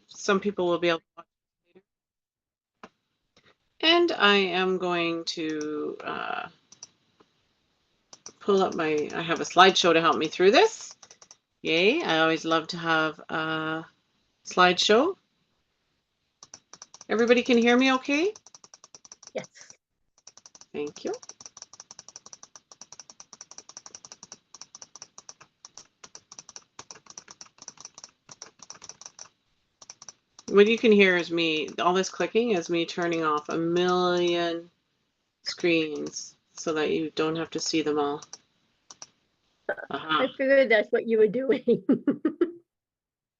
Some people will be able to watch later. And I am going to pull up I have a slideshow to help me through this. Yay, I always love to have a slideshow. Everybody can hear me okay? Yes. Thank you. What you can hear is me, all this clicking is me turning off a million screens so that you don't have to see them all. I figured that's what you were doing.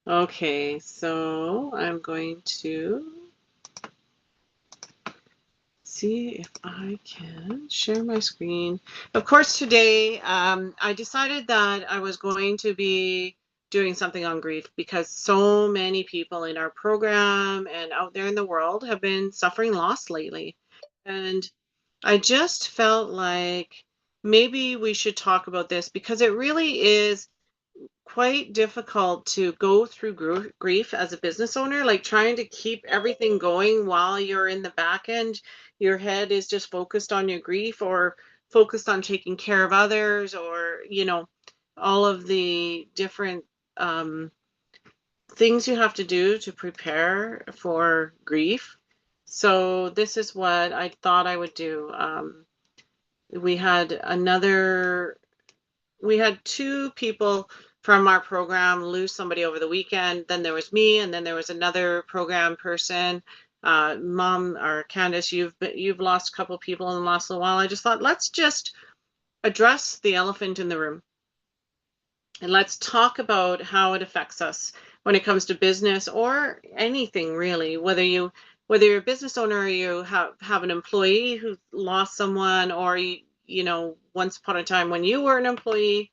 Okay, so I'm going to see if I can share my screen. Of course, today I decided that I was going to be doing something on grief because so many people in our program and out there in the world have been suffering loss lately. And I just felt like maybe we should talk about this because it really is quite difficult to go through grief as a business owner, like trying to keep everything going while you're in the back end. Your head is just focused on your grief or focused on taking care of others or, all of the different things you have to do to prepare for grief. So this is what I thought I would do. We had we had two people from our program lose somebody over the weekend. Then there was me, and then there was another program person. Mom or Candace, you've lost a couple of people in the last little while. I just thought let's just address the elephant in the room, and let's talk about how it affects us when it comes to business or anything really. Whether you're a business owner or you have an employee who lost someone, or once upon a time when you were an employee.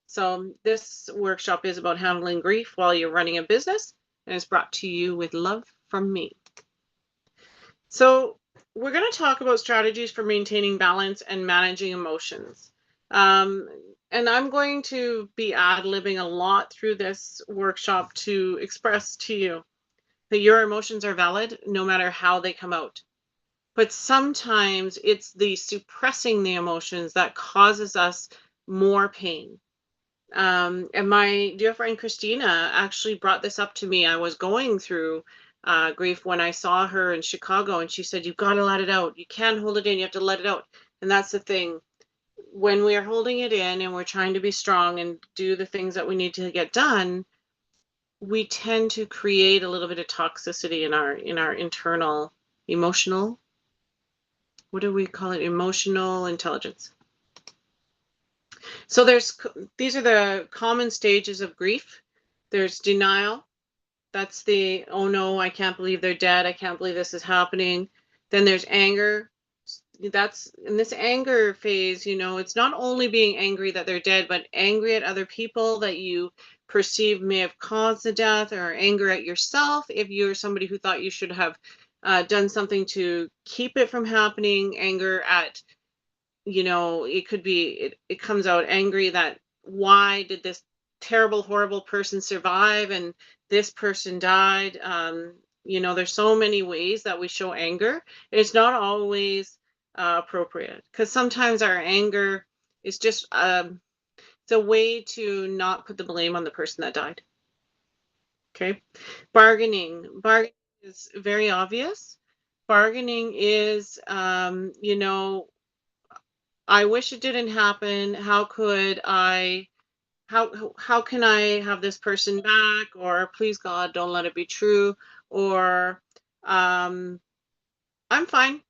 So this workshop is about handling grief while you're running a business, and it's brought to you with love from me. So we're going to talk about strategies for maintaining balance and managing emotions. And I'm going to be ad-libbing a lot through this workshop to express to you that your emotions are valid no matter how they come out. But sometimes it's the suppressing the emotions that causes us more pain. And my dear friend Christina actually brought this up to me. I was going through grief when I saw her in Chicago, and she said, "You've got to let it out. You can't hold it in. You have to let it out." And that's the thing. When we are holding it in and we're trying to be strong and do the things that we need to get done, we tend to create a little bit of toxicity in our internal emotional, what do we call it? Emotional intelligence. So these are the common stages of grief. There's denial. That's the, oh no, I can't believe they're dead. I can't believe this is happening. Then there's anger. That's in this anger phase, it's not only being angry that they're dead, but angry at other people that you perceive may have caused the death, or anger at yourself if you're somebody who thought you should have done something to keep it from happening. Anger at, it could be, it comes out angry that why did this terrible, horrible person survive and this person died? There's so many ways that we show anger, and it's not always appropriate, because sometimes our anger is just it's a way to not put the blame on the person that died. Okay. Bargaining is very obvious. Bargaining is I wish it didn't happen. How can I have this person back? Or please God, don't let it be true. Or um, I'm fine.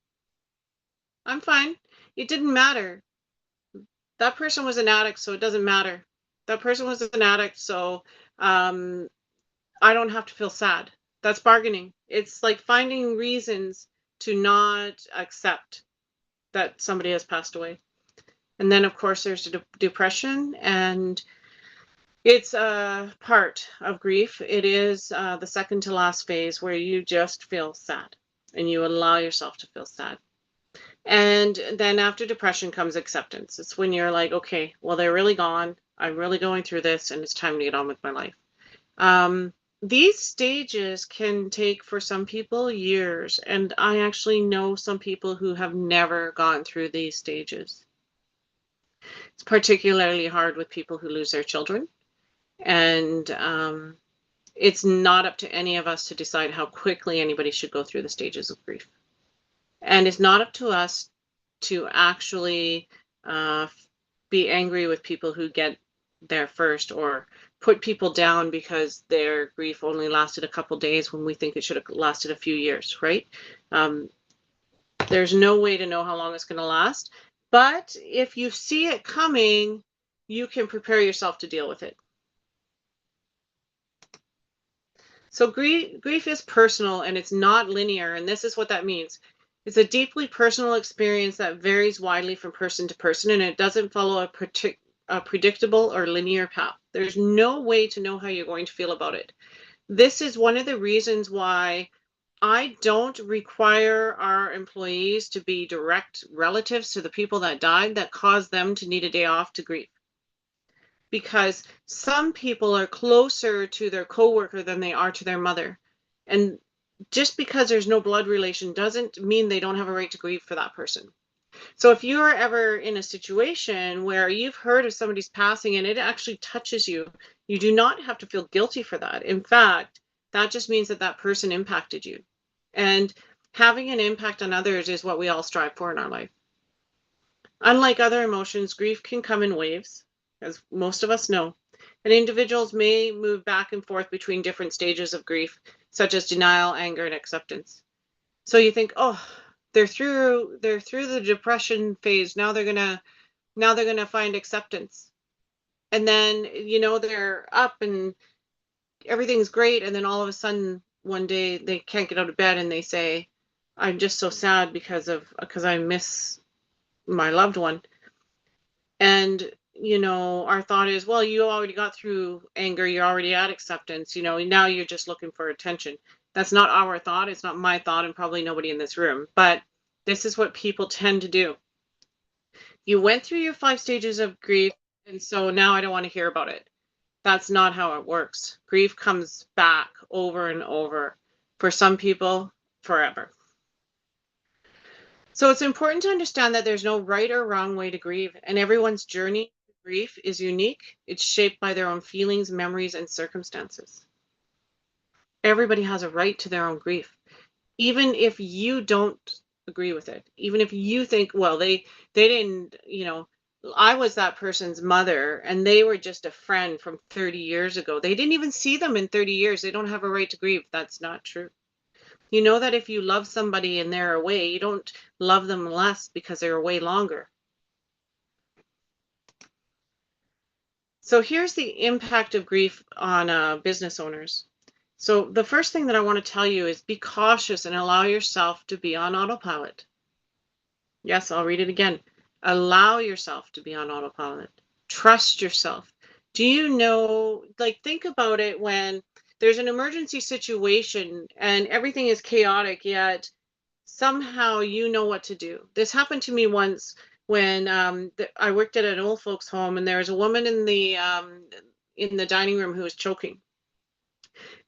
I'm fine. It didn't matter. That person was an addict, so it doesn't matter. That person was an addict, so um, I don't have to feel sad. That's bargaining. It's like finding reasons to not accept that somebody has passed away. And then, of course, there's depression, and it's a part of grief. It is the second to last phase where you just feel sad and you allow yourself to feel sad. And then after depression comes acceptance. It's when you're like, okay, well, they're really gone. I'm really going through this, and it's time to get on with my life. these stages can take for some people years, and I actually know some people who have never gone through these stages. It's particularly hard with people who lose their children, and it's not up to any of us to decide how quickly anybody should go through the stages of grief. And it's not up to us to actually uh, be angry with people who get there first, or put people down because their grief only lasted a couple days when we think it should have lasted a few years, right? Um, there's no way to know how long it's going to last. But if you see it coming, you can prepare yourself to deal with it. So grief is personal and it's not linear, and this is what that means. It's a deeply personal experience that varies widely from person to person, and it doesn't follow a predictable or linear path. There's no way to know how you're going to feel about it. This is one of the reasons why I don't require our employees to be direct relatives to the people that died that caused them to need a day off to grieve. Because some people are closer to their coworker than they are to their mother. And just because there's no blood relation doesn't mean they don't have a right to grieve for that person. So if you're ever in a situation where you've heard of somebody's passing and it actually touches you, you do not have to feel guilty for that. In fact, that just means that that person impacted you. And having an impact on others is what we all strive for in our life. Unlike other emotions, grief can come in waves, as most of us know, and individuals may move back and forth between different stages of grief, such as denial, anger, and acceptance. So you think, oh, they're through the depression phase. Now they're gonna find acceptance. And then, they're up and everything's great, and then all of a sudden one day they can't get out of bed and they say, I'm just so sad because I miss my loved one. And, our thought is, well, you already got through anger, you're already at acceptance, now you're just looking for attention. That's not our thought, it's not my thought, and probably nobody in this room. But this is what people tend to do. You went through your 5 stages of grief, and so now I don't want to hear about it. That's not how it works. Grief comes back over and over. For some people, forever. So it's important to understand that there's no right or wrong way to grieve, and everyone's journey to grief is unique. It's shaped by their own feelings, memories, and circumstances. Everybody has a right to their own grief, even if you don't agree with it. Even if you think, well, they didn't, I was that person's mother and they were just a friend from 30 years ago. They didn't even see them in 30 years. They don't have a right to grieve. That's not true. You know that if you love somebody and they're away, you don't love them less because they're away longer. So here's the impact of grief on business owners. So the first thing that I want to tell you is be cautious and allow yourself to be on autopilot. Yes, I'll read it again. Allow yourself to be on autopilot. Trust yourself. Do you know, think about it when there's an emergency situation and everything is chaotic, yet somehow you know what to do. This happened to me once when I worked at an old folks home, and there was a woman in the dining room who was choking.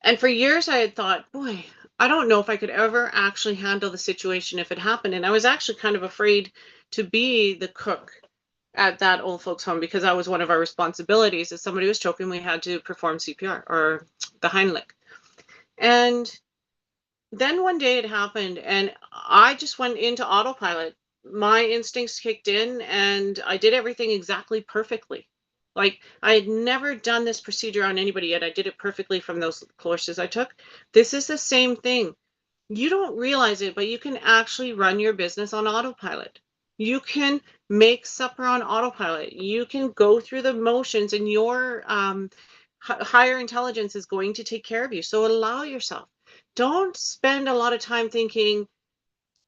And for years I had thought, boy, I don't know if I could ever actually handle the situation if it happened. And I was actually kind of afraid to be the cook at that old folks home, because that was one of our responsibilities. If somebody was choking, we had to perform CPR or the Heimlich. And then one day it happened and I just went into autopilot. My instincts kicked in and I did everything exactly perfectly. Like I had never done this procedure on anybody yet. I did it perfectly from those courses I took. This is the same thing. You don't realize it, but you can actually run your business on autopilot. You can make supper on autopilot. You can go through the motions, and your higher intelligence is going to take care of you. So allow yourself. Don't spend a lot of time thinking,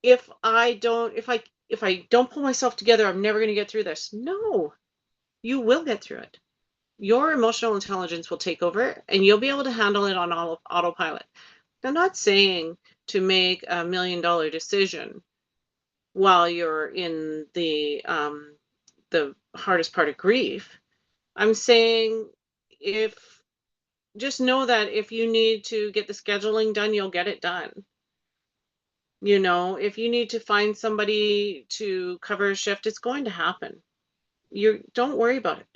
if I don't pull myself together, I'm never going to get through this. No, you will get through it. Your emotional intelligence will take over and you'll be able to handle it on autopilot. I'm not saying to make $1 million decision while you're in the hardest part of grief. I'm saying if just know that if you need to get the scheduling done, you'll get it done. You know, if you need to find somebody to cover a shift, it's going to happen. Don't worry about it.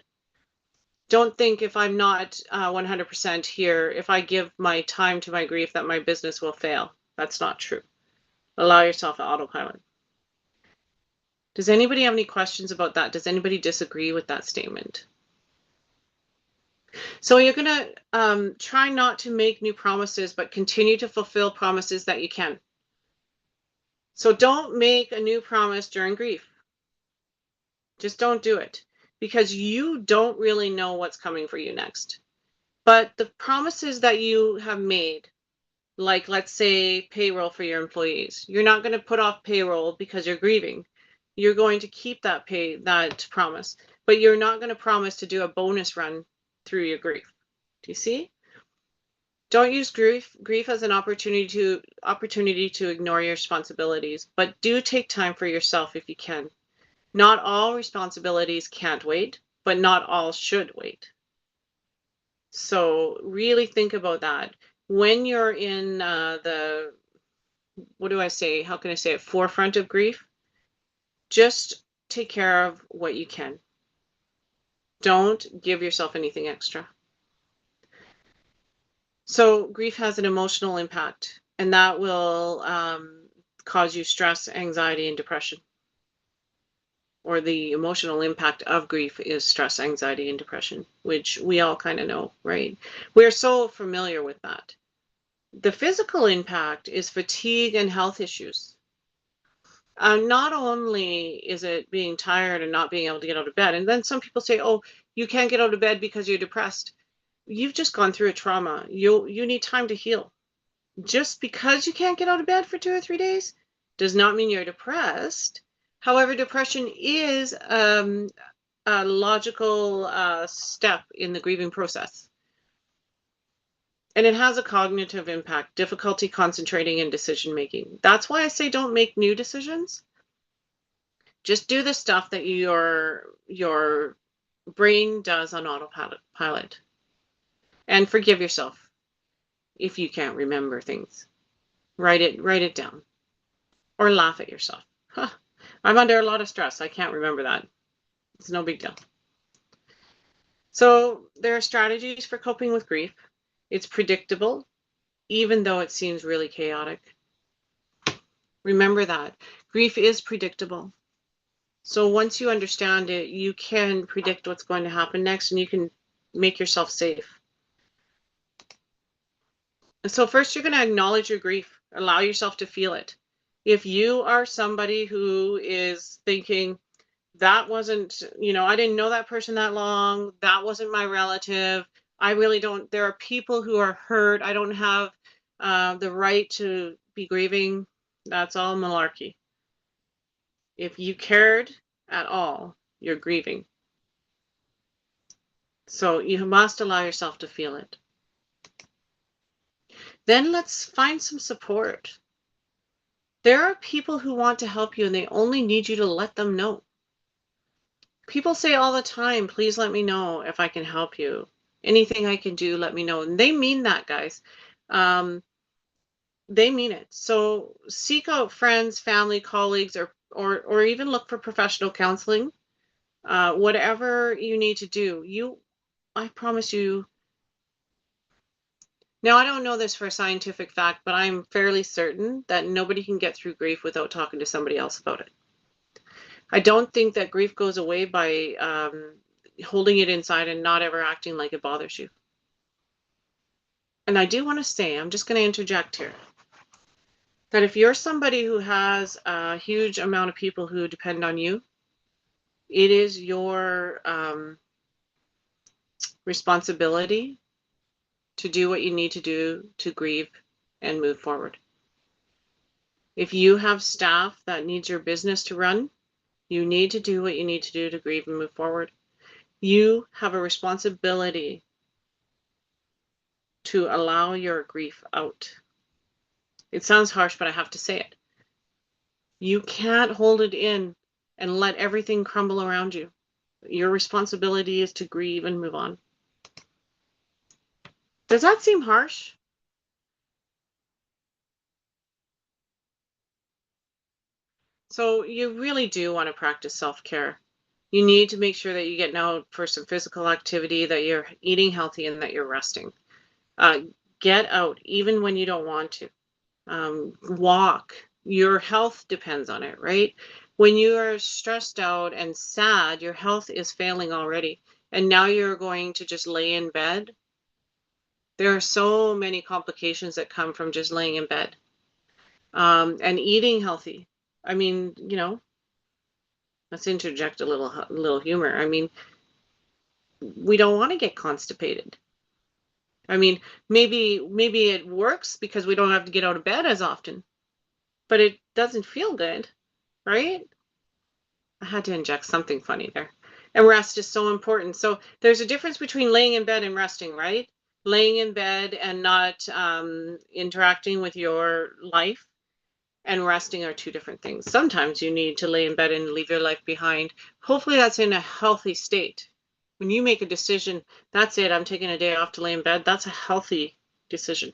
Don't think if I'm not 100% here, if I give my time to my grief, that my business will fail. That's not true. Allow yourself an autopilot. Does anybody have any questions about that? Does anybody disagree with that statement? So you're going to try not to make new promises, but continue to fulfill promises that you can. So don't make a new promise during grief. Just don't do it, because you don't really know what's coming for you next. But the promises that you have made, like let's say payroll for your employees, you're not going to put off payroll because you're grieving. You're going to keep that promise, but you're not going to promise to do a bonus run through your grief. Do you see? Don't use grief as an opportunity to ignore your responsibilities, but do take time for yourself if you can. Not all responsibilities can't wait, but not all should wait. So really think about that. When you're in what do I say? How can I say it? Forefront of grief, just take care of what you can. Don't give yourself anything extra. So grief has an emotional impact, and that will cause you stress, anxiety, and depression. Or the emotional impact of grief is stress, anxiety, and depression, which we all kind of know, right? We're so familiar with that. The physical impact is fatigue and health issues. Not only is it being tired and not being able to get out of bed, and then some people say, oh, you can't get out of bed because you're depressed. You've just gone through a trauma. You need time to heal. Just because you can't get out of bed for 2 or 3 days does not mean you're depressed. However, depression is a logical step in the grieving process. And it has a cognitive impact, difficulty concentrating and decision making. That's why I say don't make new decisions. Just do the stuff that your brain does on autopilot. And forgive yourself if you can't remember things. Write it down. Or laugh at yourself. Huh, I'm under a lot of stress. I can't remember that. It's no big deal. So there are strategies for coping with grief. It's predictable, even though it seems really chaotic. Remember that. Grief is predictable. So once you understand it, you can predict what's going to happen next, and you can make yourself safe. So first, you're going to acknowledge your grief. Allow yourself to feel it. If you are somebody who is thinking, that wasn't, I didn't know that person that long, that wasn't my relative, I really don't, there are people who are hurt, I don't have the right to be grieving, that's all malarkey. If you cared at all, you're grieving. So you must allow yourself to feel it. Then let's find some support. There are people who want to help you, and they only need you to let them know. People say all the time, please let me know if I can help you. Anything I can do, let me know. And they mean that, guys. They mean it. So seek out friends, family, colleagues, or even look for professional counseling. Whatever you need to do, I promise you. Now, I don't know this for a scientific fact, but I'm fairly certain that nobody can get through grief without talking to somebody else about it. I don't think that grief goes away by holding it inside and not ever acting like it bothers you. And I do want to say, I'm just going to interject here, that if you're somebody who has a huge amount of people who depend on you, it is your responsibility to do what you need to do to grieve and move forward. If you have staff that needs your business to run, you need to do what you need to do to grieve and move forward. You have a responsibility to allow your grief out. It sounds harsh, but I have to say it. You can't hold it in and let everything crumble around you. Your responsibility is to grieve and move on. Does that seem harsh? So you really do want to practice self-care. You need to make sure that you're getting out for some physical activity, that you're eating healthy, and that you're resting. Uh, get out even when you don't want to. Walk. Your health depends on it, right? When you are stressed out and sad, your health is failing already. And now you're going to just lay in bed. There are so many complications that come from just laying in bed, and eating healthy. I mean, let's interject a little humor. I mean, we don't want to get constipated. I mean, maybe it works because we don't have to get out of bed as often, but it doesn't feel good, right? I had to inject something funny there. And rest is so important. So there's a difference between laying in bed and resting, right? Laying in bed and not interacting with your life and resting are two different things. Sometimes you need to lay in bed and leave your life behind. Hopefully that's in a healthy state. When you make a decision, that's it, I'm taking a day off to lay in bed, that's a healthy decision.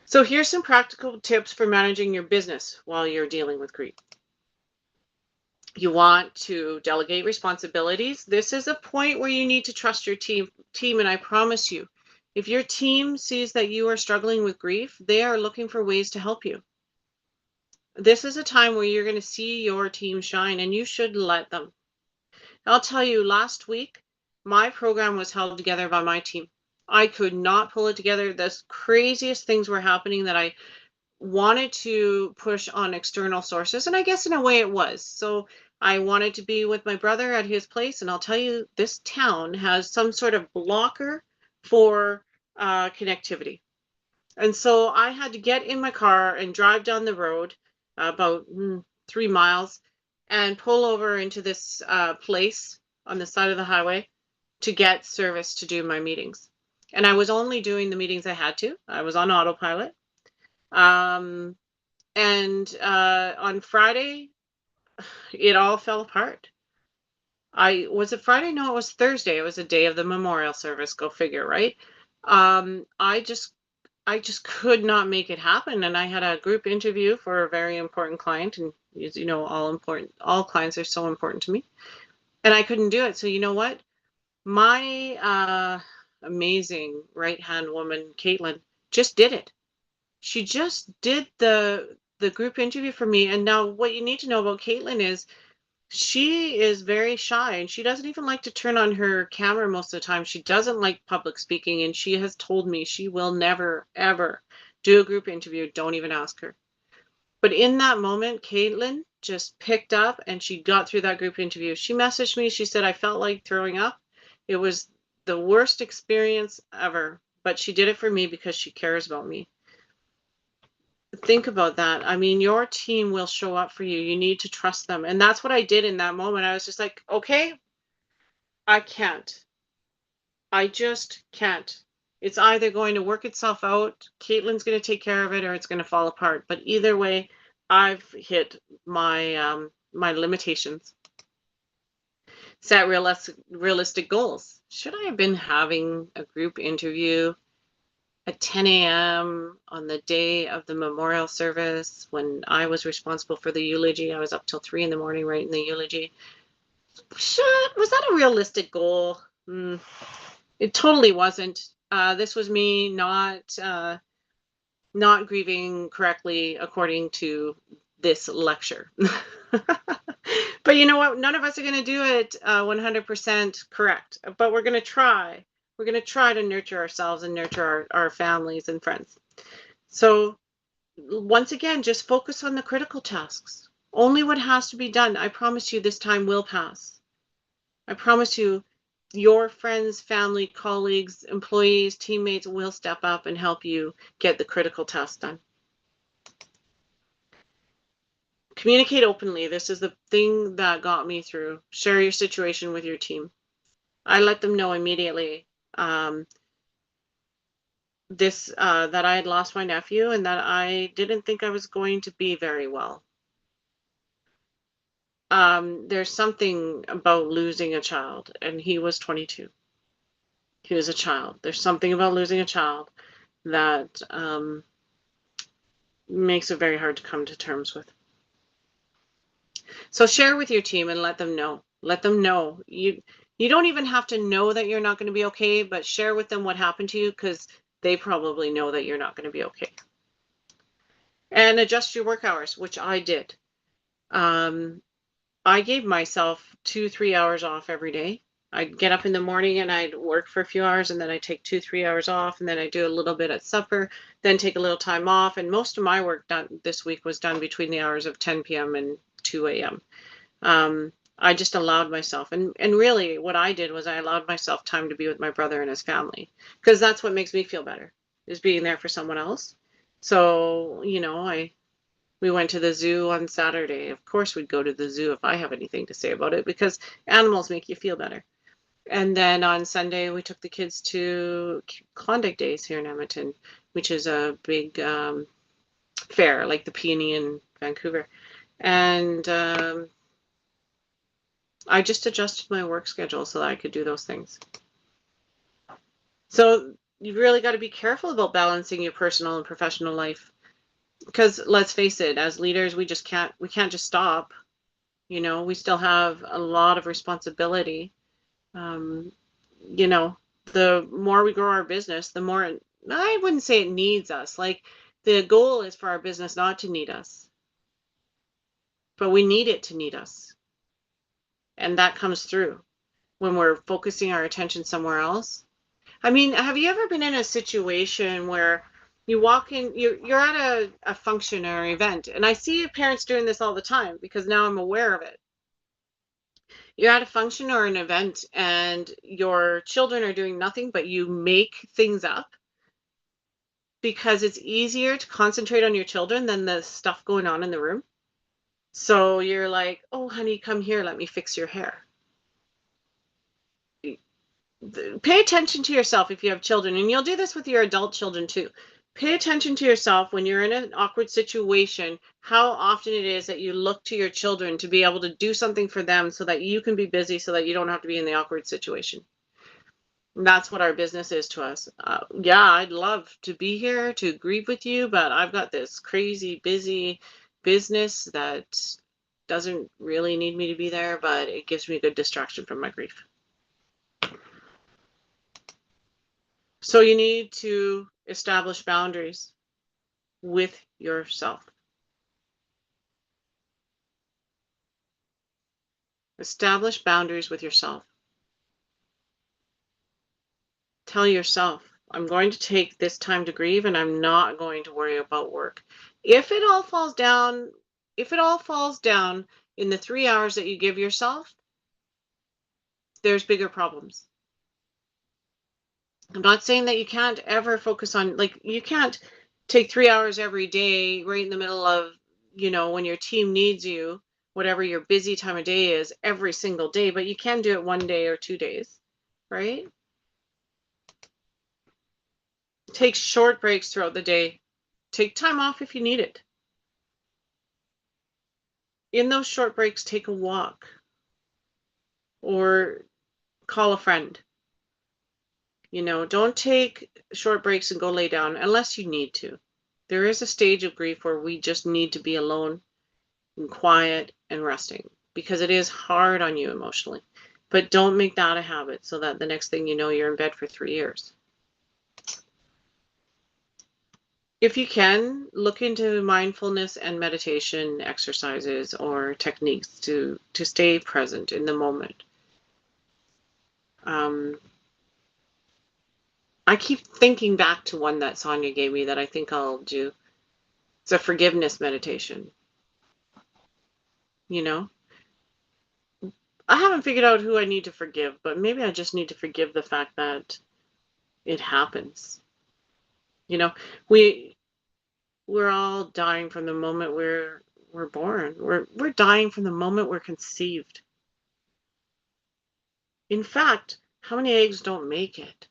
So here's some practical tips for managing your business while you're dealing with grief. You want to delegate responsibilities. This is a point where you need to trust your team, and I promise you, if your team sees that you are struggling with grief, they are looking for ways to help you. This is a time where you're going to see your team shine, and you should let them. I'll tell you, last week, my program was held together by my team. I could not pull it together. The craziest things were happening that I wanted to push on external sources, and I guess in a way it was. So I wanted to be with my brother at his place, and I'll tell you, this town has some sort of blocker for connectivity. And so I had to get in my car and drive down the road about 3 miles and pull over into this place on the side of the highway to get service to do my meetings. And I was only doing the meetings I had to. I was on autopilot. Um, and on Friday, it all fell apart. Was it Friday? No, it was Thursday. It was the day of the memorial service. Go figure, right? Um, I just I just could not make it happen. And I had a group interview for a very important client. And as you know, all clients are so important to me. And I couldn't do it. So you know what? My amazing right-hand woman, Caitlin, just did it. She just did the group interview for me. And now what you need to know about Caitlin is she is very shy and she doesn't even like to turn on her camera most of the time. She doesn't like public speaking, and she has told me she will never, ever do a group interview. Don't even ask her. But in that moment, Caitlin just picked up and she got through that group interview. She messaged me. She said, I felt like throwing up. It was the worst experience ever, but she did it for me because she cares about me. Think about that. I mean, your team will show up for you. You need to trust them. And that's what I did in that moment. I was just like, okay, I can't. I just can't. It's either going to work itself out, Caitlin's going to take care of it, or it's going to fall apart. But either way, I've hit my limitations. Set realistic goals. Should I have been having a group interview at 10 a.m. on the day of the memorial service when I was responsible for the eulogy? I was up till 3 in the morning writing the eulogy. Was that a realistic goal? It totally wasn't. This was me not grieving correctly according to this lecture. But you know what? None of us are going to do it 100% correct, but we're going to try. We're going to try to nurture ourselves and nurture our families and friends. So once again, just focus on the critical tasks. Only what has to be done. I promise you this time will pass. I promise you your friends, family, colleagues, employees, teammates will step up and help you get the critical tasks done. Communicate openly. This is the thing that got me through. Share your situation with your team. I let them know immediately that I had lost my nephew and that I didn't think I was going to be very well. There's something about losing a child, and he was 22. He was a child. There's something about losing a child that makes it very hard to come to terms with. So share with your team and let them know. Let them know. You don't even have to know that you're not going to be okay, but share with them what happened to you, because they probably know that you're not going to be okay. And adjust your work hours, which I did. I gave myself 2-3 hours off every day. I'd get up in the morning and I'd work for a few hours, and then I'd take 2-3 hours off, and then I'd do a little bit at supper, then take a little time off. And most of my work done this week was done between the hours of 10 p.m. and 2 a.m. I just allowed myself, and really what I did was I allowed myself time to be with my brother and his family, because that's what makes me feel better, is being there for someone else. So, we went to the zoo on Saturday. Of course we'd go to the zoo if I have anything to say about it, because animals make you feel better. And then on Sunday we took the kids to Klondike Days here in Edmonton, which is a big fair, like the Peony in Vancouver. And I just adjusted my work schedule so that I could do those things. So you really got to be careful about balancing your personal and professional life, because let's face it, as leaders, we can't just stop. We still have a lot of responsibility. The more we grow our business, the more, I wouldn't say it needs us. Like, the goal is for our business not to need us, but we need it to need us. And that comes through when we're focusing our attention somewhere else. I mean, have you ever been in a situation where you walk in, you're at a function or event, and I see parents doing this all the time because now I'm aware of it. You're at a function or an event and your children are doing nothing, but you make things up because it's easier to concentrate on your children than the stuff going on in the room. So you're like, oh, honey, come here, let me fix your hair. Pay attention to yourself if you have children, and you'll do this with your adult children too. Pay attention to yourself when you're in an awkward situation, how often it is that you look to your children to be able to do something for them so that you can be busy, so that you don't have to be in the awkward situation. And that's what our business is to us. Yeah, I'd love to be here to grieve with you, but I've got this crazy busy business that doesn't really need me to be there, but it gives me a good distraction from my grief. So you need to establish boundaries with yourself. Establish boundaries with yourself. Tell yourself, I'm going to take this time to grieve, and I'm not going to worry about work. If it all falls down in the 3 hours that you give yourself, there's bigger problems. I'm not saying that you can't ever focus on, like, you can't take 3 hours every day right in the middle of, when your team needs you, whatever your busy time of day is, every single day, but you can do it 1 day or 2 days, right? Take short breaks throughout the day. Take time off if you need it. In those short breaks, take a walk or call a friend. Don't take short breaks and go lay down unless you need to. There is a stage of grief where we just need to be alone and quiet and resting, because it is hard on you emotionally. But don't make that a habit so that the next thing you know, you're in bed for 3 years. If you can, look into mindfulness and meditation exercises or techniques to stay present in the moment. I keep thinking back to one that Sonia gave me that I think I'll do. It's a forgiveness meditation. I haven't figured out who I need to forgive, but maybe I just need to forgive the fact that it happens. We're all dying from the moment we're born. We're dying from the moment we're conceived. In fact, how many eggs don't make it?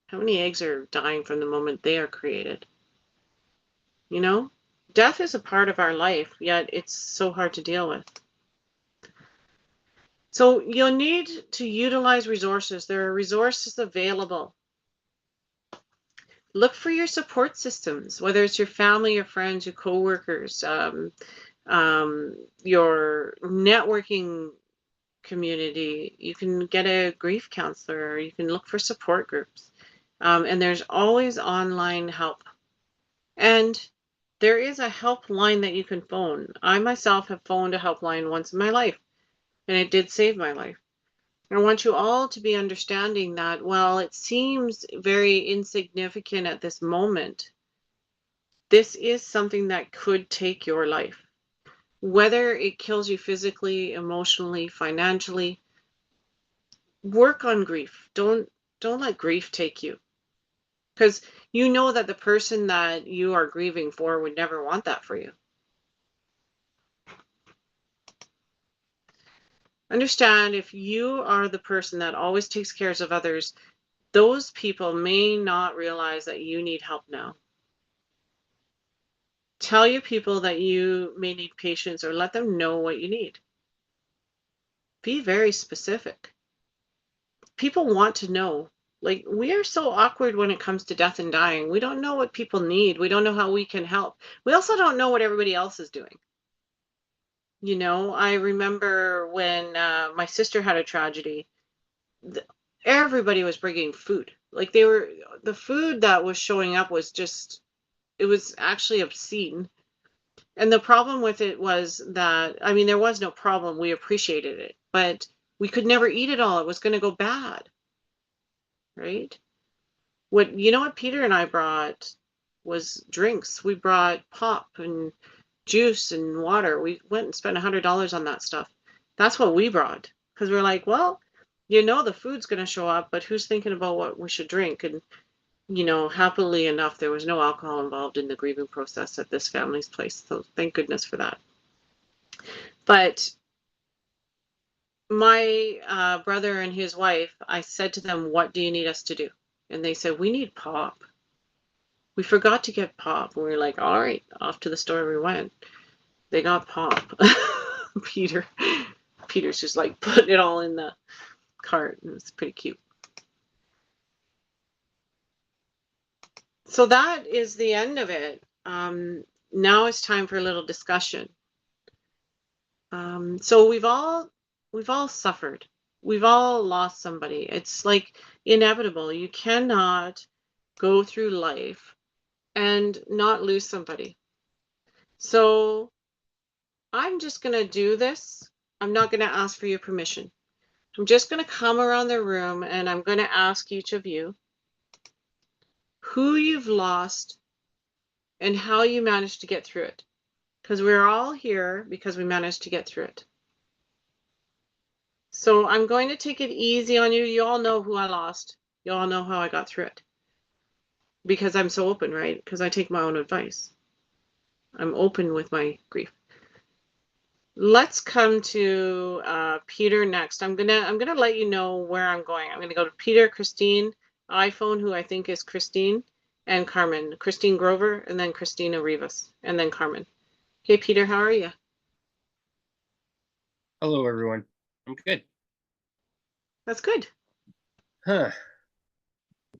How many eggs are dying from the moment they are created? Death is a part of our life, yet it's so hard to deal with. So you'll need to utilize resources. There are resources available. Look for your support systems, whether it's your family, your friends, your coworkers, your networking community. You can get a grief counselor, or you can look for support groups. And there's always online help. And there is a helpline that you can phone. I myself have phoned a helpline once in my life, and it did save my life. I want you all to be understanding that while it seems very insignificant at this moment, this is something that could take your life. Whether it kills you physically, emotionally, financially, work on grief. Don't let grief take you. Because you know that the person that you are grieving for would never want that for you. Understand, if you are the person that always takes care of others, those people may not realize that you need help now. Tell your people that you may need patience, or let them know what you need. Be very specific. People want to know. Like, we are so awkward when it comes to death and dying. We don't know what people need. We don't know how we can help. We also don't know what everybody else is doing. You know, I remember when my sister had a tragedy, everybody was bringing food. Like, the food that was showing up was just, it was actually obscene. And the problem with it was that, I mean, there was no problem. We appreciated it, but we could never eat it all. It was going to go bad, right? What Peter and I brought was drinks. We brought pop and juice and water. We went and spent $100 on that stuff. That's what we brought, because we're like, well, the food's going to show up, but who's thinking about what we should drink? And happily enough, there was no alcohol involved in the grieving process at this family's place. So thank goodness for that. But my brother and his wife, I said to them, what do you need us to do? And they said, we need pop. We forgot to get pop. And we were like, all right, off to the store we went. They got pop. Peter's just like putting it all in the cart. And it's pretty cute. So that is the end of it. Now it's time for a little discussion. So we've all suffered. We've all lost somebody. It's like inevitable. You cannot go through life and not lose somebody. So I'm just going to do this. I'm not going to ask for your permission. I'm just going to come around the room and I'm going to ask each of you who you've lost and how you managed to get through it. Because we're all here because we managed to get through it. So I'm going to take it easy on you. You all know who I lost. You all know how I got through it. Because I'm so open, right? Because I take my own advice. I'm open with my grief. Let's come to Peter next. I'm gonna let you know where I'm going. I'm gonna go to Peter, Christine, iPhone, who I think is Christine, and Carmen. Christine Grover, and then Christina Rivas, and then Carmen. Okay, Peter, how are you? Hello, everyone. I'm good. That's good. Huh.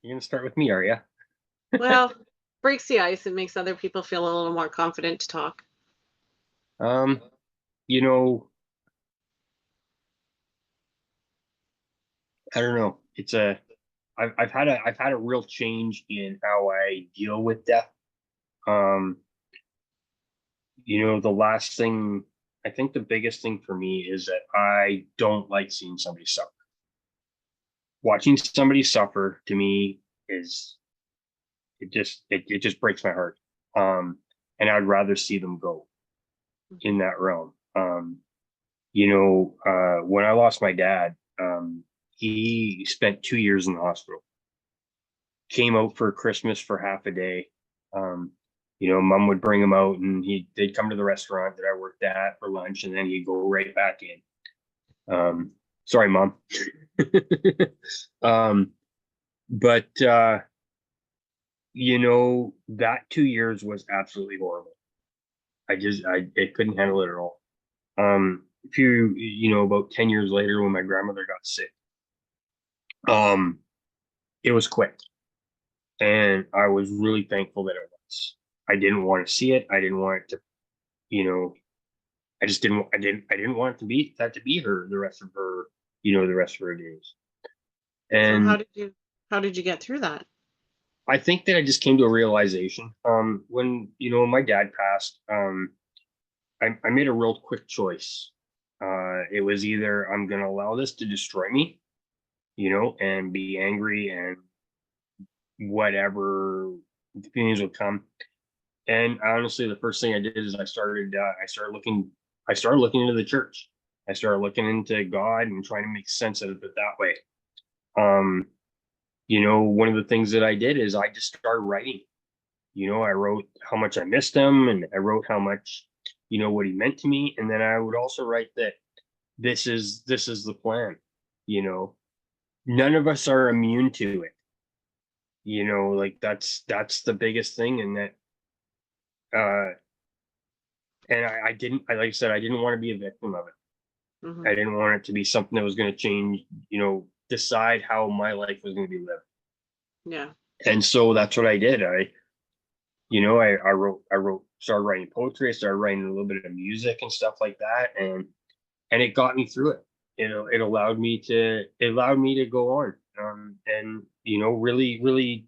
You're gonna start with me, are you? Well, breaks the ice. It makes other people feel a little more confident to talk. Um, you know, I don't know. I've had a real change in how I deal with death. Um, the last thing, I think the biggest thing for me is that I don't like seeing somebody suffer. Watching somebody suffer to me is it just breaks my heart. And I'd rather see them go in that realm. When I lost my dad, he spent 2 years in the hospital. Came out for Christmas for half a day. Mom would bring him out, and they'd come to the restaurant that I worked at for lunch, and then he'd go right back in. Sorry, Mom. But that 2 years was absolutely horrible. I couldn't handle it at all. about 10 years later when my grandmother got sick, it was quick. And I was really thankful that it was. I didn't want to see it. I didn't want it to, I just I didn't want it to be her the rest of her, the rest of her days. So And how did you get through that? I think that I just came to a realization. When, my dad passed, I made a real quick choice. It was either I'm going to allow this to destroy me, and be angry and whatever the feelings would come. And honestly, the first thing I did is I started looking into the church. I started looking into God and trying to make sense of it that way. One of the things that I did is I just started writing. I wrote how much I missed him, and I wrote how much, what he meant to me. And then I would also write that this is the plan. None of us are immune to it. Like that's the biggest thing. And that and I didn't, like I said, I didn't want to be a victim of it. Mm-hmm. I didn't want it to be something that was going to change, decide how my life was going to be lived. Yeah. And so that's what I did. Started writing poetry. I started writing a little bit of music and stuff like that. And it got me through it. It allowed me to go on, and, really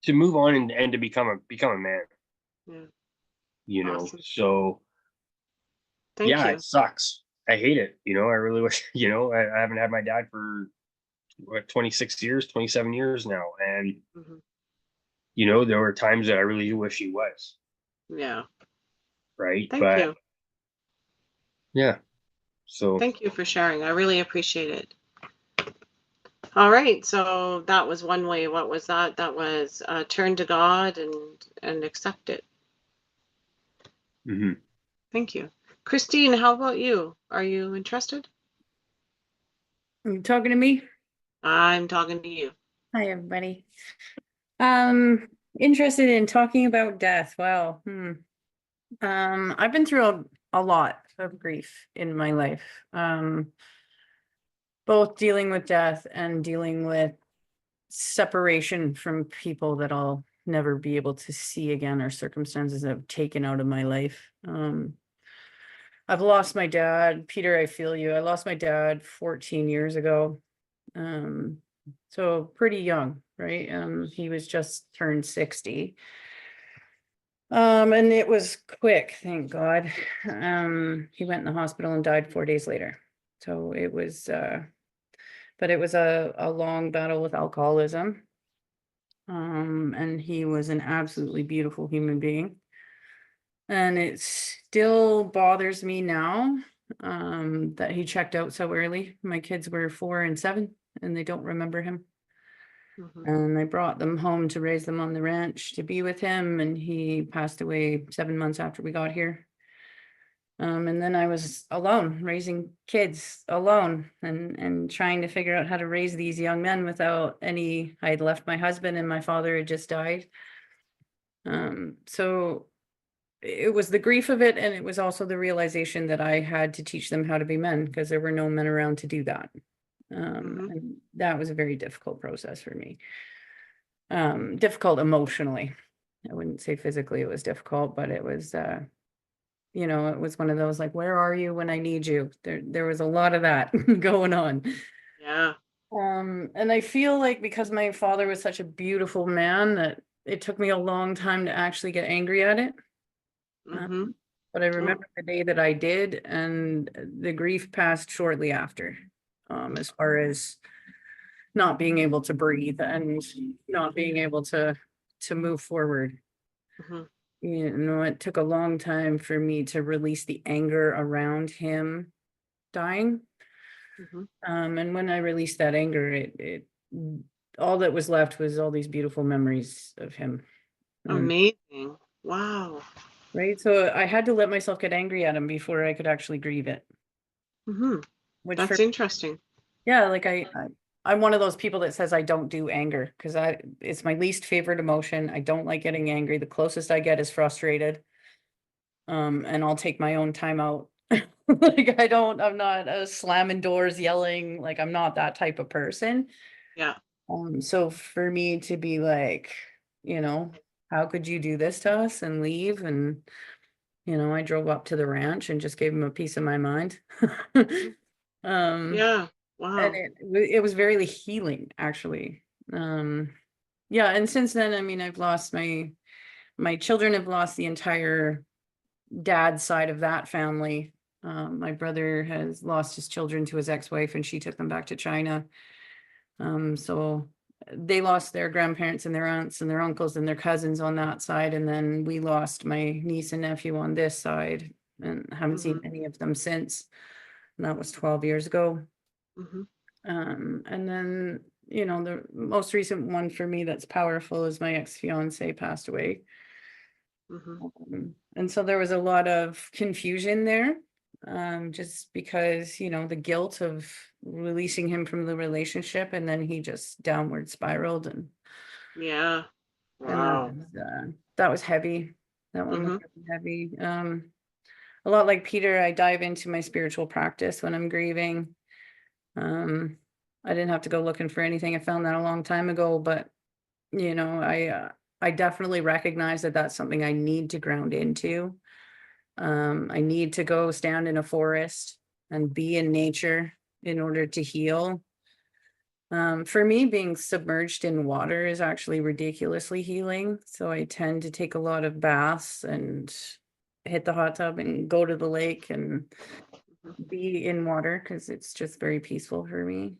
to move on and to become a man, Yeah. Awesome. So Thank you. it sucks. I hate it. I really wish, I haven't had my dad for 26 years, 27 years now. And, there were times that I really wish he was. Yeah. Right. Thank you. Yeah. So thank you for sharing. I really appreciate it. All right. So that was one way. What was that? That was turn to God and accept it. Thank you. Christine, how about you? Are you interested? Are you talking to me? I'm talking to you. Hi, everybody. Interested in talking about death. Wow. I've been through a lot of grief in my life. Both dealing with death and dealing with separation from people that I'll never be able to see again, or circumstances that have taken out of my life. I've lost my dad. Peter, I feel you. I lost my dad 14 years ago. So pretty young, right? He was just turned 60. And it was quick, thank God. He went in the hospital and died 4 days later. So it was, but it was a long battle with alcoholism. And he was an absolutely beautiful human being. And it still bothers me now, that he checked out so early. My kids were 4 and 7, and they don't remember him. And I brought them home to raise them on the ranch to be with him, and he passed away 7 months after we got here. And then I was alone, raising kids alone, and trying to figure out how to raise these young men without any. I had left my husband, and my father had just died. So it was the grief of it, and it was also the realization that I had to teach them how to be men, because there were no men around to do that. And that was a very difficult process for me. Difficult emotionally. I wouldn't say physically it was difficult, but it was, it was one of those, like, where are you when I need you? There was a lot of that going on. Yeah. And I feel like because my father was such a beautiful man, that it took me a long time to actually get angry at it. But I remember the day that I did, and the grief passed shortly after, as far as not being able to breathe and not being able to move forward. It took a long time for me to release the anger around him dying. And when I released that anger, it all that was left was all these beautiful memories of him. Amazing. Wow. Right. So I had to let myself get angry at him before I could actually grieve it. That's interesting. Yeah, like I'm one of those people that says I don't do anger, because it's my least favorite emotion. I don't like getting angry. The closest I get is frustrated. And I'll take my own time out Like I'm not slamming doors, yelling, like I'm not that type of person. Yeah. So for me to be like, you know, how could you do this to us and leave? And, I drove up to the ranch and just gave him a piece of my mind. Mhm. Um, Yeah. and Wow. it was very healing, actually. Yeah, and since then, I mean, I've lost my children have lost the entire dad's side of that family. My brother has lost his children to his ex-wife, and she took them back to China. So they lost their grandparents and their aunts and their uncles and their cousins on that side, and then we lost my niece and nephew on this side, and haven't seen Mhm. any of them since. And that was 12 years ago. Mhm. And then, the most recent one for me that's powerful is my ex-fiance passed away. Mhm. And so there was a lot of confusion there, just because, the guilt of releasing him from the relationship, and then he just downward spiraled, Yeah. and Wow. that was heavy. That one was Mhm. really heavy. A lot like Peter, I dive into my spiritual practice when I'm grieving. Um, I didn't have to go looking for anything. I found that a long time ago, but I definitely recognize that that's something I need to ground into. I need to go stand in a forest and be in nature in order to heal. For me, being submerged in water is actually ridiculously healing. So I tend to take a lot of baths and hit the hot tub and go to the lake and Mhm. be in water because it's just very peaceful for me.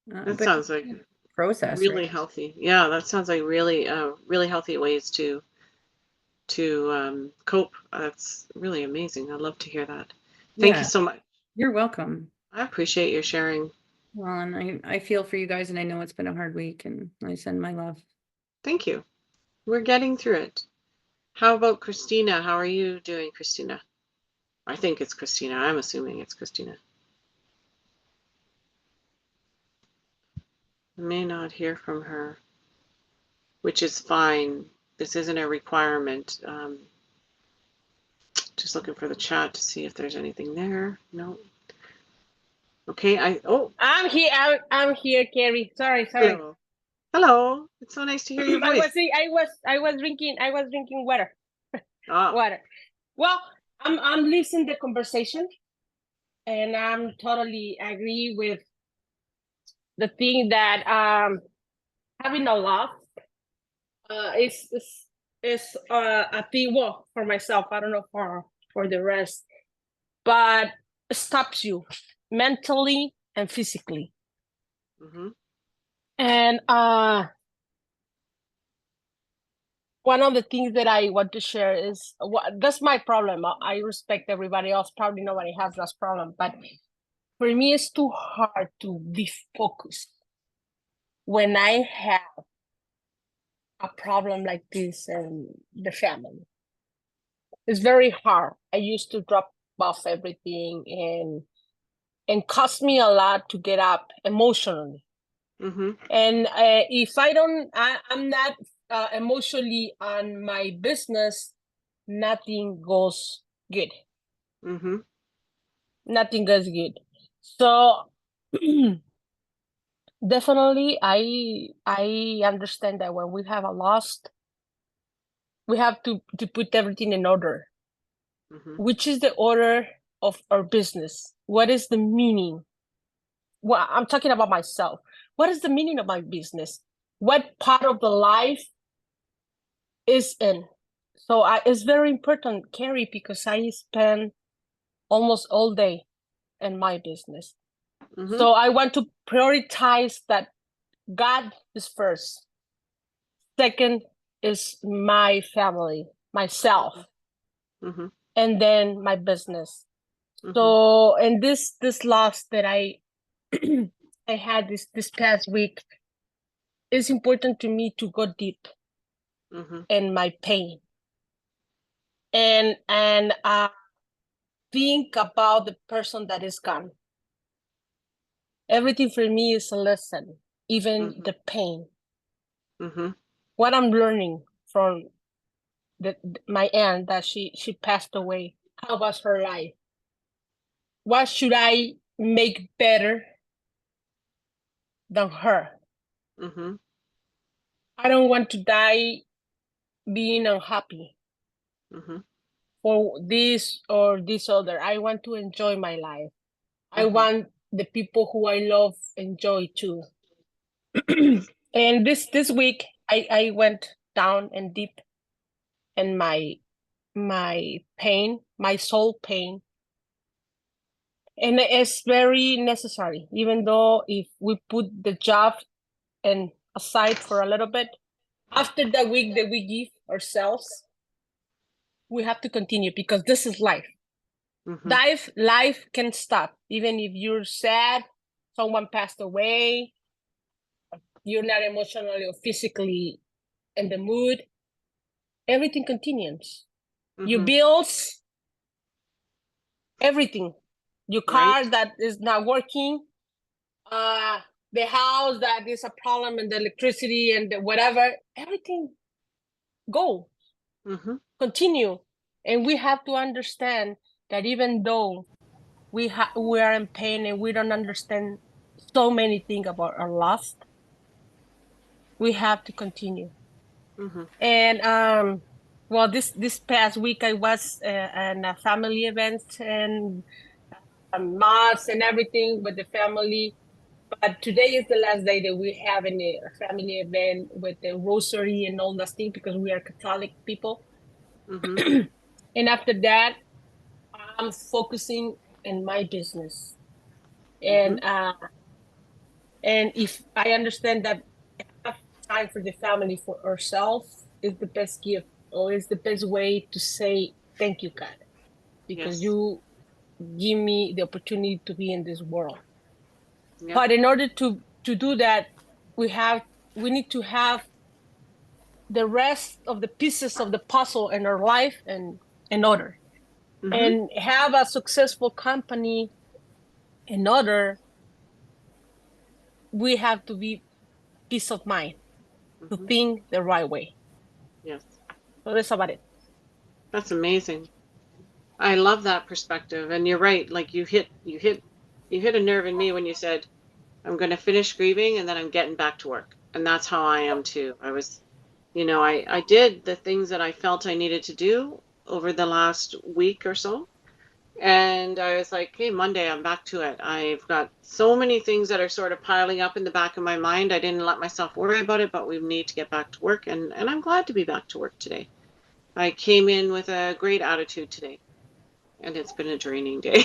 That But sounds like process, right? really healthy. Yeah, that sounds like really really healthy ways to cope. That's really amazing. I'd love to hear that. Thank you Yeah, so much. you're welcome. I appreciate your sharing. Well, and I feel for you guys, and I know it's been a hard week, and I send my love. Thank you. We're getting through it. How about Christina? How are you doing, Christina? I think it's Christina. I'm assuming it's Christina. I may not hear from her, which is fine. This isn't a requirement. Just looking for the chat to see if there's anything there. No. Okay. Oh, I'm here. I'm here, Carrie. Sorry. hello. Hello. It's so nice to hear your voice. I was drinking water. Ah. Water. Well, I'm listening to the conversation, and I'm totally agree with the thing that having a loss is a thing, well, for myself. I don't know for the rest, but it stops you mentally and physically. Mhm. And one of the things that I want to share is that's my problem. I respect everybody else. Probably nobody has that problem, but for me, it's too hard to be focused when I have a problem like this in the family. It's very hard. I used to drop off everything and cost me a lot to get up emotionally. Mhm. And if I'm not emotionally on my business, nothing goes good. Mhm. Nothing goes good. So definitely, I understand that when we have a loss, we have to put everything in order. Mhm. Which is the order of our business? What is the meaning? Well, I'm talking about myself. What is the meaning of my business? What part of the life is in? So it's very important, Carrie, because I spend almost all day in my business. Mhm. So I want to prioritize that God is first. Second is my family, myself, Mhm. and then my business. Mhm. So, and this loss that I I had this past week, it's important to me to go deep Mhm. in my pain and think about the person that is gone. Everything for me is a lesson, even Mhm. the pain. Mhm. What I'm learning from my aunt that she passed away. How was her life? what should I make better than her? Mm-hmm. I don't want to die being unhappy Mm-hmm. for this or this other. I want to enjoy my life. I Mhm. want the people who I love enjoy too. And this week I went down and deep in my pain, my soul pain. And it's very necessary, even though if we put the job and aside for a little bit, after the week that we give ourselves, we have to continue because this is life. Mm-hmm. Life can stop. Even if you're sad, someone passed away, you're not emotionally or physically in the mood, everything continues. Your Mm-hmm. bills, everything. Your Right. car that is not working, the house that is a problem, and the electricity and the whatever, everything go, Mm-hmm. continue. And we have to understand that even though we are in pain and we don't understand so many things about our loss, we have to continue. Mm-hmm. And well, this past week I was in a family event and mass and everything with the family. But today is the last day that we have in a family event with the rosary and all that thing because we are Catholic people. Mm-hmm. And after that, I'm focusing in my business. Mm-hmm. And if I understand that have time for the family for ourselves is the best gift or is the best way to say thank you, God, because Yes. you give me the opportunity to be in this world. Yep. But in order to do that, we need to have the rest of the pieces of the puzzle in our life and in order Mm-hmm. and have a successful company in order. We have to be peace of mind to Mm-hmm. think the right way. Yes. So that's about it. That's amazing. I love that perspective. And you're right. Like you hit a nerve in me when you said, I'm going to finish grieving and then I'm getting back to work. And that's how I am too. I did the things that I felt I needed to do over the last week or so. And I was like, hey, Monday, I'm back to it. I've got so many things that are sort of piling up in the back of my mind. I didn't let myself worry about it, but we need to get back to work. And I'm glad to be back to work today. I came in with a great attitude today, and it's been a draining day.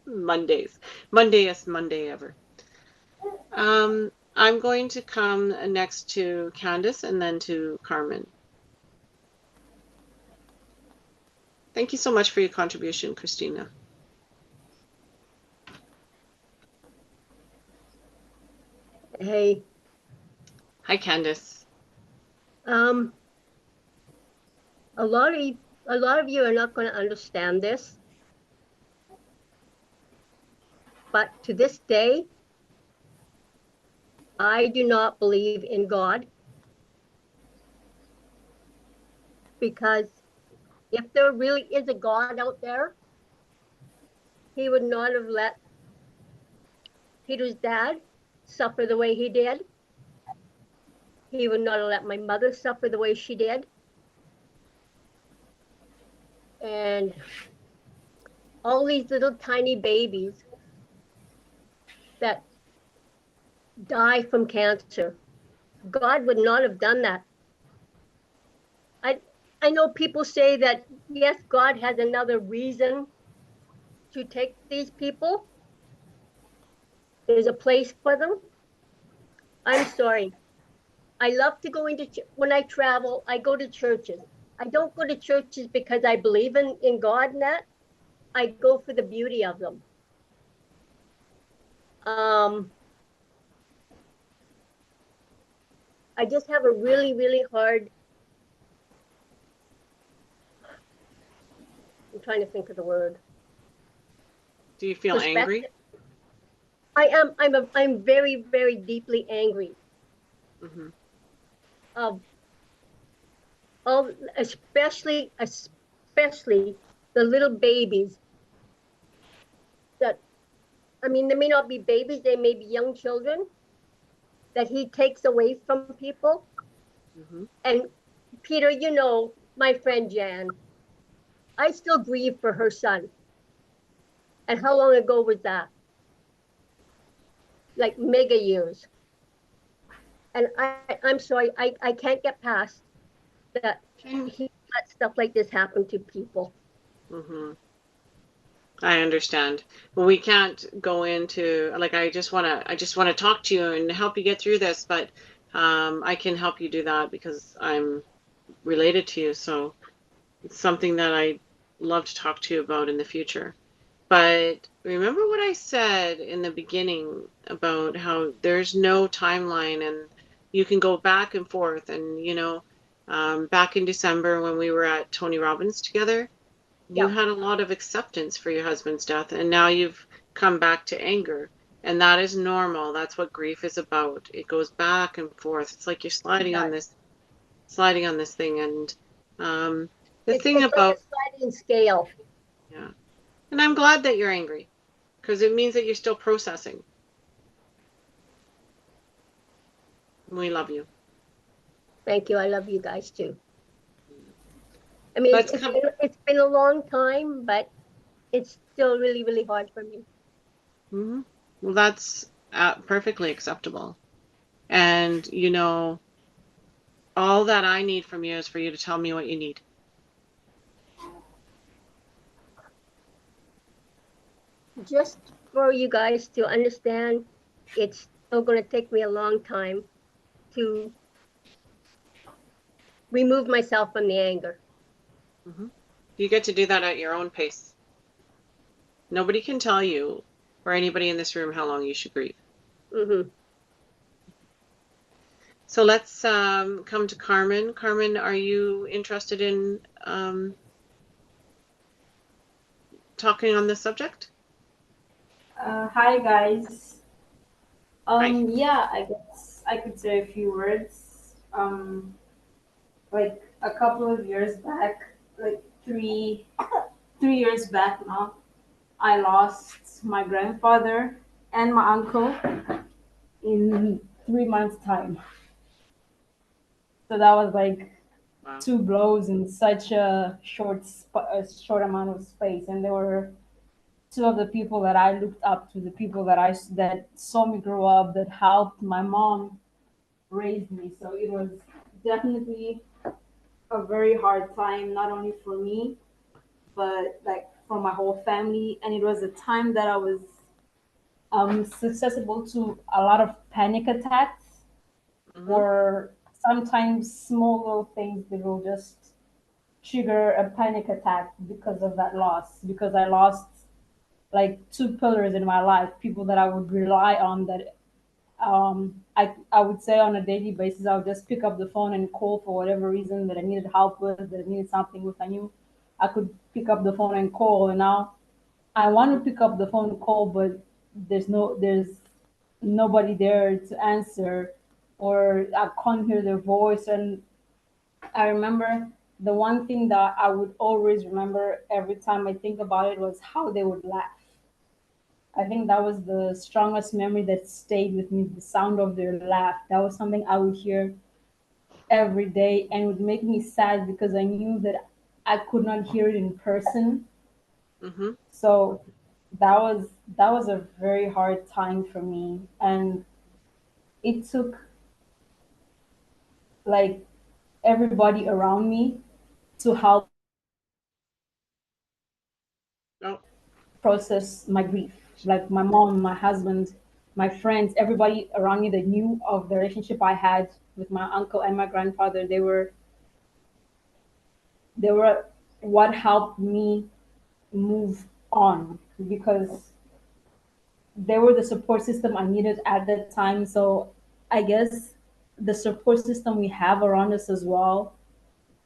Mondays. Mondayest Monday ever. I'm going to come next to Candace and then to Carmen. Thank you so much for your contribution, Christina. Hey, Hi, Candace. um, a lot of a lot of you are not going to understand this, but to this day, I do not believe in God because if there really is a God out there, he would not have let Peter's dad suffer the way he did. He would not have let my mother suffer the way she did. And all these little tiny babies that die from cancer. God would not have done that. I I know people say that yes, God has another reason to take these people. There's a place for them. I'm sorry. I love to go into when I travel, I go to churches. I don't go to churches because I believe in God and that. I go for the beauty of them. Um, I just have a really, really hard. I'm trying to think of the word. Do you feel angry? Perspective. I am. I'm very, very deeply angry Mm-hmm. of especially the little babies I mean, they may not be babies, they may be young children that he takes away from people. Mhm. And Peter, you know, my friend Jan, I still grieve for her son. And how long ago was that? Like mega years. And I'm sorry, I can't get past that Can- he let stuff like this happen to people. mhm. I understand. Well, we can't go into like I just want to talk to you and help you get through this, but I can help you do that because I'm related to you. So it's something that I love to talk to you about in the future. But remember what I said in the beginning about how there's no timeline and you can go back and forth. And, back in December when we were at Tony Robbins together, you Yeah, had a lot of acceptance for your husband's death, and now you've come back to anger. And that is normal. That's what grief is about. It goes back and forth. It's like you're it does. sliding on this thing. And the It's thing it's like a about, sliding scale. yeah, and I'm glad that you're angry because it means that you're still processing. We love you. Thank you. I love you guys too. I mean, Let's come. it's been a long time, but it's still really, really hard for me. Mhm. Well, that's perfectly acceptable. And, all that I need from you is for you to tell me what you need. Just for you guys to understand, it's still going to take me a long time to remove myself from the anger. Hmm. You get to do that at your own pace. Nobody can tell you or anybody in this room how long you should grieve. Hmm. So let's come to Carmen. Carmen, are you interested in talking on this subject? Hi guys. Hi. Yeah, I guess I could say a few words. Like a couple of years back, like three years back now, I lost my grandfather and my uncle in 3 months' time. So that was like Wow. two blows in such a short amount of space, and they were two of the people that I looked up to, the people that saw me grow up, that helped my mom raise me. So it was definitely a very hard time, not only for me, but like for my whole family. And it was a time that I was susceptible to a lot of panic attacks, Hmm. or sometimes small little things that will just trigger a panic attack because of that loss. Because I lost like two pillars in my life, people that I would rely on, that I would say on a daily basis, I would just pick up the phone and call for whatever reason that I needed help with, that I needed something with. I knew I could pick up the phone and call. And now I want to pick up the phone and call, but there's nobody there to answer, or I can't hear their voice. And I remember the one thing that I would always remember every time I think about it was how they would laugh. I think that was the strongest memory that stayed with me, the sound of their laugh. That was something I would hear every day and would make me sad because I knew that I could not hear it in person. Hmm. So that was a very hard time for me. And it took like everybody around me to help Oh, process my grief. Like my mom, my husband, my friends, everybody around me that knew of the relationship I had with my uncle and my grandfather, they were what helped me move on, because they were the support system I needed at that time. So I guess the support system we have around us as well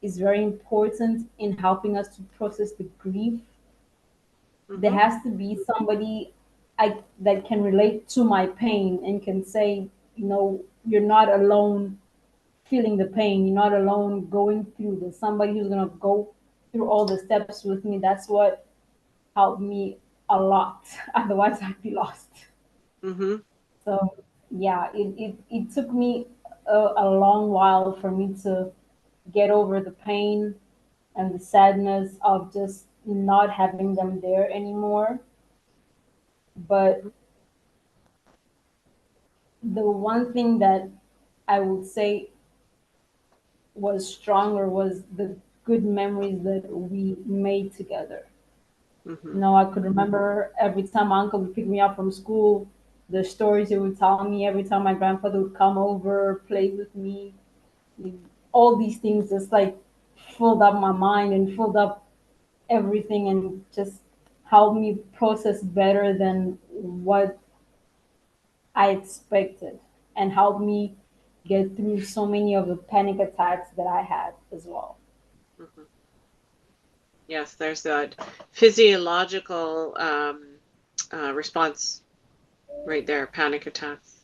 is very important in helping us to process the grief. There hmm. has to be somebody that can relate to my pain and can say, you're not alone feeling the pain. You're not alone going through this. Somebody who's going to go through all the steps with me. That's what helped me a lot. Otherwise, I'd be lost. Mm-hmm. So yeah, it took me a long while for me to get over the pain and the sadness of just not having them there anymore. But the one thing that I would say was stronger was the good memories that we made together. Mm-hmm. You know, I could remember every time my uncle would pick me up from school, the stories he would tell me, every time my grandfather would come over, play with me. All these things just like filled up my mind and filled up everything and just helped me process better than what I expected and helped me get through so many of the panic attacks that I had as well. Mm-hmm. Yes, there's that physiological response right there, panic attacks.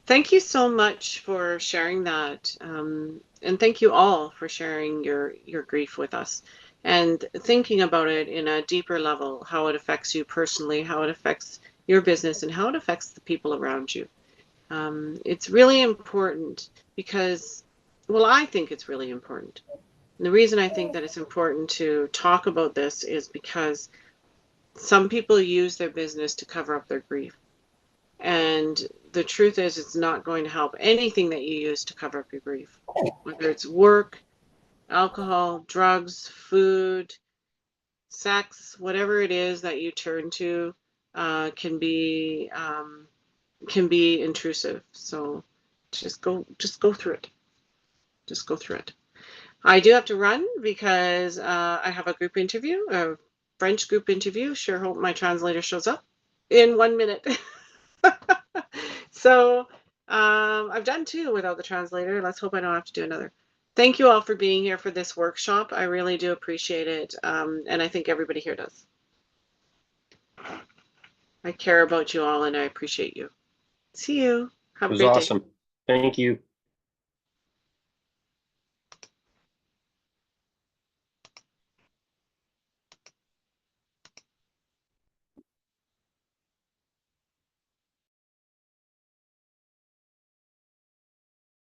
Thank you so much for sharing that. And thank you all for sharing your grief with us and thinking about it in a deeper level, how it affects you personally, how it affects your business, and how it affects the people around you. It's really important because, well, I think it's really important. And the reason I think that it's important to talk about this is because some people use their business to cover up their grief. And the truth is, it's not going to help anything that you use to cover up your grief, whether it's work, alcohol, drugs, food, sex, whatever it is that you turn to, can be intrusive. So just go through it. Just go through it. I do have to run because I have a group interview, a French group interview. Sure hope my translator shows up in 1 minute. So I've done two without the translator. Let's hope I don't have to do another. Thank you all for being here for this workshop. I really do appreciate it. And I think everybody here does. I care about you all and I appreciate you. See you. It Have a was great day. awesome. Thank you.